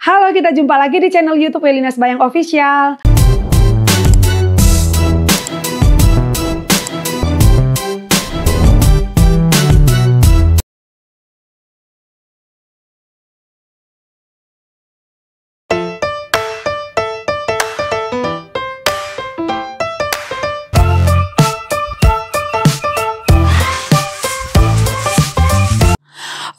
Halo, kita jumpa lagi di channel YouTube Welina Sembayang Official.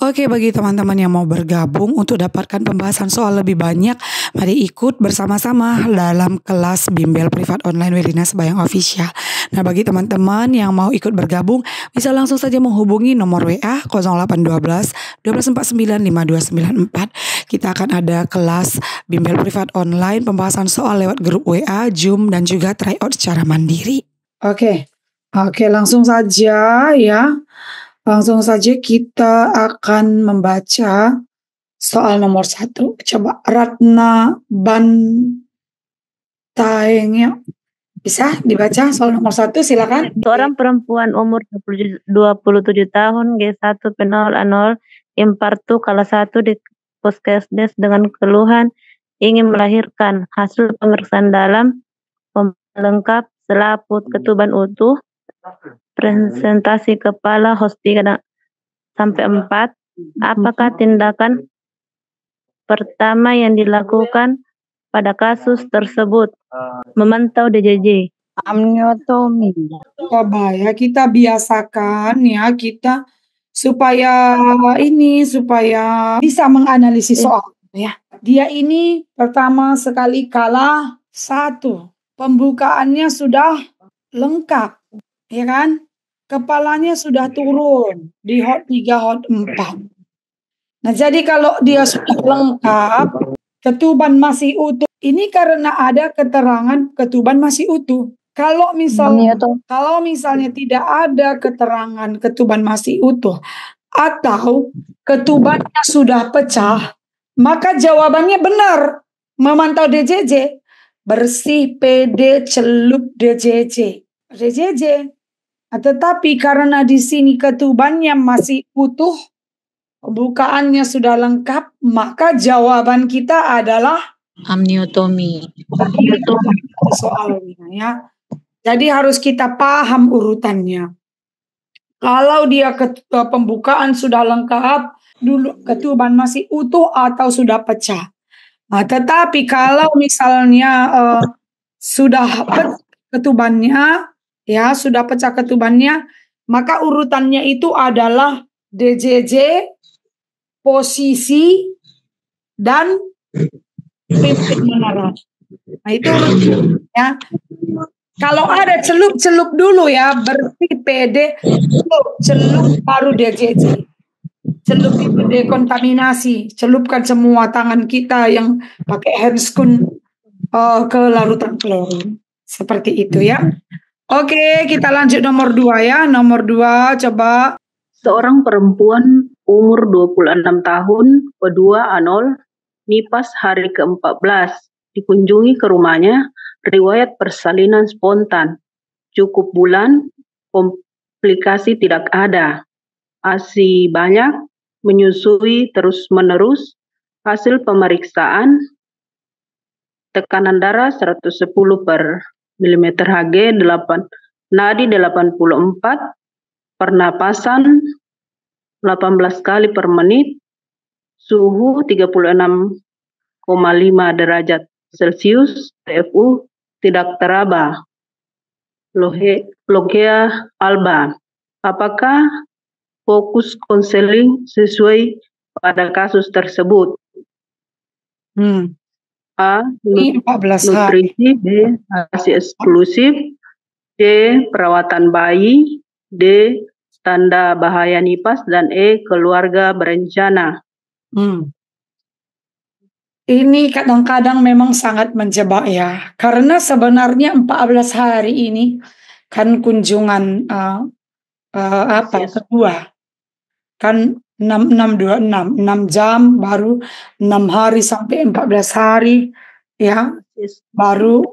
Oke, bagi teman-teman yang mau bergabung untuk dapatkan pembahasan soal lebih banyak, mari ikut bersama-sama dalam kelas bimbel privat online Welina Sembayang Official. Nah, bagi teman-teman yang mau ikut bergabung, bisa langsung saja menghubungi nomor WA 0812 1249 5294. Kita akan ada kelas bimbel privat online pembahasan soal lewat grup WA, Zoom, dan juga tryout secara mandiri. Oke, langsung saja ya. Langsung saja kita akan membaca soal nomor 1. Coba Ratna Bantaengnya. Bisa dibaca soal nomor 1, silakan. Seorang perempuan umur 27 tahun, G1 P0A0, Impartu kelas 1 di Puskesdes dengan keluhan ingin melahirkan. Hasil pemeriksaan dalam lengkap, selaput, ketuban utuh, presentasi kepala host 3 sampai 4. Apakah tindakan pertama yang dilakukan pada kasus tersebut? Memantau DJJ. Amniotomi. Coba ya kita biasakan ya kita supaya bisa menganalisis soal ya. Dia ini pertama sekali kalah 1. Pembukaannya sudah lengkap, ya kan? Kepalanya sudah turun di hot 3, hot 4. Nah, jadi kalau dia sudah lengkap, ketuban masih utuh. Ini karena ada keterangan ketuban masih utuh. Kalau misalnya tidak ada keterangan ketuban masih utuh atau ketubannya sudah pecah, maka jawabannya benar. Memantau DJJ, bersih, PD, celup DJJ. Tetapi karena di sini ketubannya masih utuh, pembukaannya sudah lengkap, maka jawaban kita adalah Amniotomi. Soalnya ya. Jadi harus kita paham urutannya. Kalau dia pembukaan sudah lengkap, dulu ketuban masih utuh atau sudah pecah. Nah, tetapi kalau misalnya sudah ketubannya, ya sudah pecah ketubannya, maka urutannya itu adalah DJJ, posisi, dan pimpin menara. Nah, itu ya. Kalau ada celup dulu ya, bersih PD, celup baru DJJ. Celup itu dekontaminasi, celupkan semua tangan kita yang pakai handscoon ke larutan klorin. Seperti itu ya. Oke, kita lanjut nomor 2 ya. Nomor 2 coba. Seorang perempuan umur 26 tahun, P2A0, nipas hari ke-14, dikunjungi ke rumahnya, riwayat persalinan spontan, cukup bulan, komplikasi tidak ada, ASI banyak, menyusui terus-menerus, hasil pemeriksaan, tekanan darah 110 per milimeter Hg, 8, nadi 84, pernapasan 18 kali per menit, suhu 36,5 derajat Celcius, TFU tidak teraba, logia alba. Apakah fokus konseling sesuai pada kasus tersebut? A. Nutrisi, B. ASI eksklusif, C. Perawatan bayi, D. Tanda bahaya nipas, dan E. Keluarga berencana. Ini kadang-kadang memang sangat menjebak ya, karena sebenarnya 14 hari ini kan kunjungan kedua, kan 6 jam, baru 6 hari sampai 14 hari ya, baru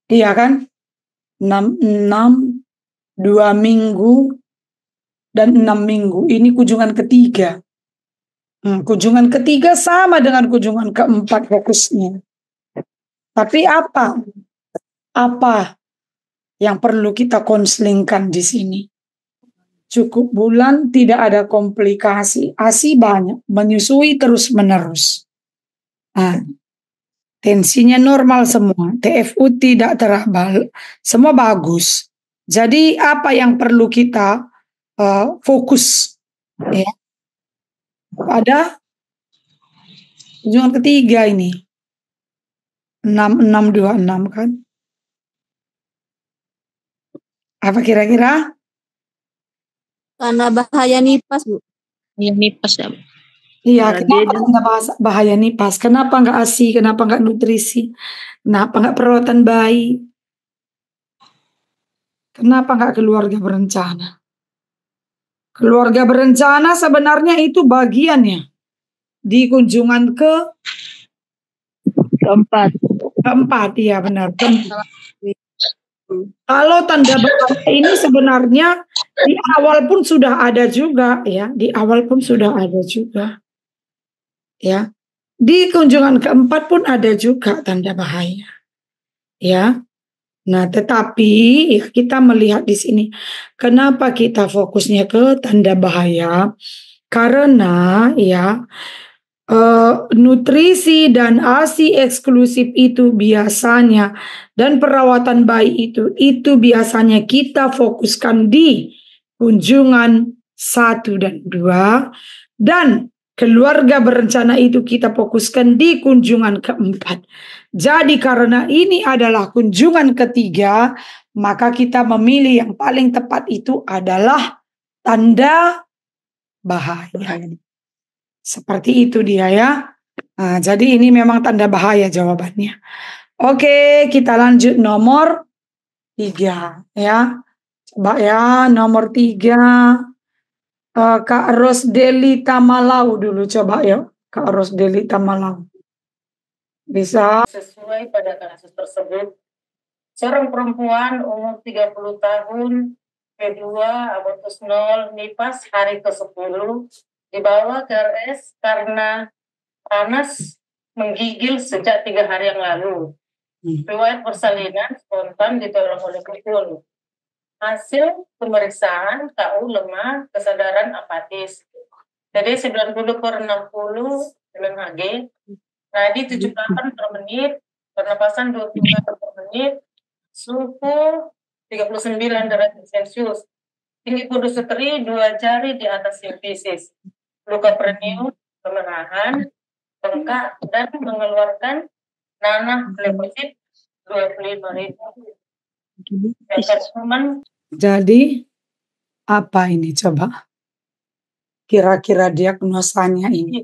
iya kan, 2 minggu dan 6 minggu, ini kunjungan ketiga. Kunjungan ketiga sama dengan kunjungan keempat fokusnya. Tapi apa? Apa yang perlu kita konselingkan di sini? Cukup bulan, tidak ada komplikasi, ASI banyak, menyusui terus-menerus. Tensinya normal semua, TFU tidak terabal, semua bagus. Jadi apa yang perlu kita fokus ya pada kunjungan ketiga ini 6626 kan? Apa kira-kira? Karena bahaya nipas, Bu. Iya, nipas ya. Iya, kenapa nggak bahaya nipas? Kenapa nggak ASI? Kenapa nggak nutrisi? Kenapa nggak perawatan bayi? Kenapa nggak keluarga berencana? Keluarga berencana sebenarnya itu bagiannya di kunjungan keempat, iya benar. Kalau tanda bahaya ini sebenarnya di awal pun sudah ada juga ya, di awal pun sudah ada juga. Ya. Di kunjungan keempat pun ada juga tanda bahaya. Ya. Nah, tetapi ya kita melihat di sini kenapa kita fokusnya ke tanda bahaya? Karena ya nutrisi dan ASI eksklusif itu biasanya dan perawatan bayi itu biasanya kita fokuskan di kunjungan 1 dan 2 dan keluarga berencana itu kita fokuskan di kunjungan keempat. Jadi karena ini adalah kunjungan ketiga, maka kita memilih yang paling tepat itu adalah tanda bahaya. Seperti itu dia ya. Nah, jadi ini memang tanda bahaya jawabannya. Oke, kita lanjut nomor 3 ya. Coba ya, nomor 3. Kak Rosdeli Tamalau dulu coba ya. Kak Rosdeli Tamalau. Bisa. Sesuai pada kasus tersebut, seorang perempuan umur 30 tahun, P2, abortus 0, nipas hari ke-10, dibawa ke RS karena panas menggigil sejak 3 hari yang lalu. Riwayat persalinan spontan ditolong oleh pikul. Hasil pemeriksaan KU lemah, kesadaran apatis. Jadi 90/60 dengan HG. Nadi 78 per menit, pernapasan 23 per menit, suhu 39 derajat Celcius. Tinggi kudus seteri 2 jari di atas simfisis. Luka perineum, kemerahan, bengkak, dan mengeluarkan nanah leposit 25.000. Jadi apa ini coba? Kira-kira diagnosanya ini.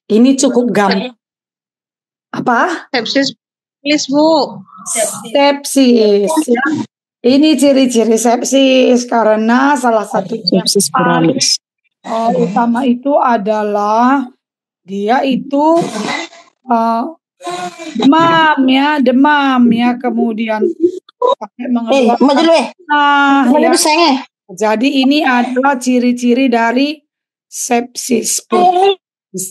Ini cukup gampang. Apa? Sepsis, please, Bu. Sepsis. Ya. Ini ciri-ciri sepsis karena salah satu sepsis utama itu adalah dia itu demam ya, kemudian pakai mengeluarkan ya. Jadi ini adalah ciri-ciri dari sepsis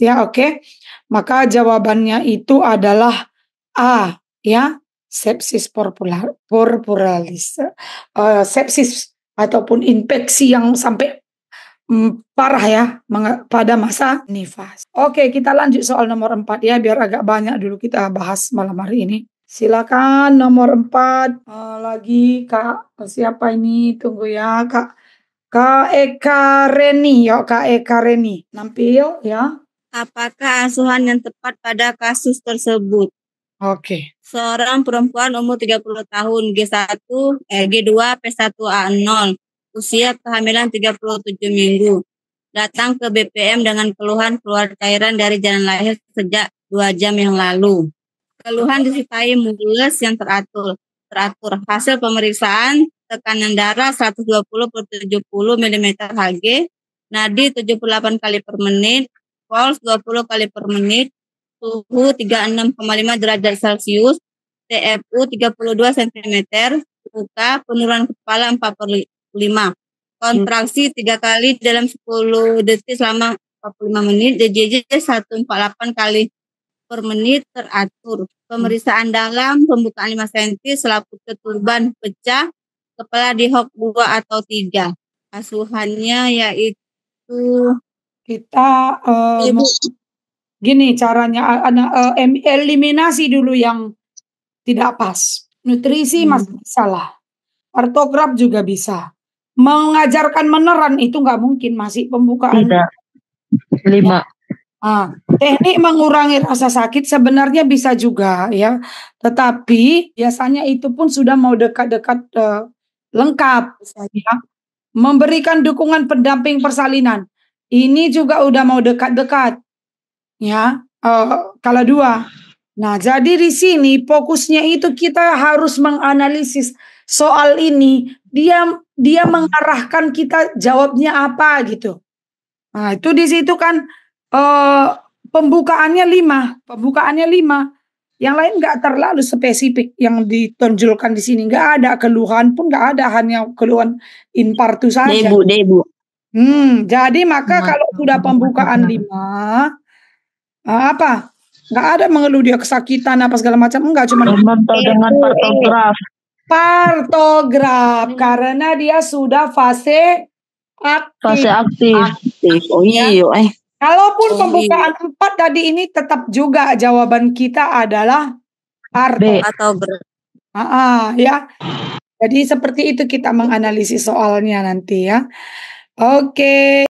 ya, oke. Maka jawabannya itu adalah A ya, sepsis purpuralis. Sepsis ataupun infeksi yang sampai parah ya pada masa nifas. Oke, kita lanjut soal nomor 4 ya, biar agak banyak dulu kita bahas malam hari ini. Silakan nomor 4 lagi Kak, siapa ini? Tunggu ya Kak Eka Reni ya, Kak Eka Reni nampil ya. Apakah asuhan yang tepat pada kasus tersebut? Oke. Seorang perempuan umur 30 tahun, G2, P1A0, usia kehamilan 37 minggu. Datang ke BPM dengan keluhan keluar cairan dari jalan lahir sejak 2 jam yang lalu. Keluhan disertai mules yang teratur. Hasil pemeriksaan tekanan darah 120/70 mm Hg, nadi 78 kali per menit, puls 20 kali per menit, suhu 36,5 derajat Celcius, TFU 32 cm, luka penurunan kepala 4/5, kontraksi 3 kali dalam 10 detik selama 45 menit, DJJ 148 kali per menit teratur. Pemeriksaan dalam pembukaan 5 cm, selaput keturban pecah, kepala dihok 2 atau 3. Asuhannya yaitu Kita Ibu. gini caranya, eliminasi dulu yang tidak pas. Nutrisi masih bisa lah. Kartograf juga bisa. Mengajarkan meneran itu nggak mungkin, masih pembukaan. Tidak. 5. Teknik mengurangi rasa sakit sebenarnya bisa juga ya, tetapi biasanya itu pun sudah mau dekat-dekat lengkap ya. Memberikan dukungan pendamping persalinan ini juga udah mau dekat-dekat ya, kalau 2. Nah, jadi di sini fokusnya itu kita harus menganalisis soal ini, dia mengarahkan kita jawabnya apa gitu. Nah, itu di situ kan pembukaannya 5. Yang lain nggak terlalu spesifik yang ditonjolkan di sini, nggak ada keluhan pun, nggak ada, hanya keluhan infartu saja. Debu. Jadi maka kalau sudah pembukaan 5, apa? Nggak ada mengeluh dia kesakitan apa segala macam, enggak, cuma Memantau dengan partograf karena dia sudah fase aktif. Oh iya. Kalaupun pembukaan 4 tadi ini tetap juga jawaban kita adalah B. atau ya. Jadi seperti itu kita menganalisis soalnya nanti ya. Oke.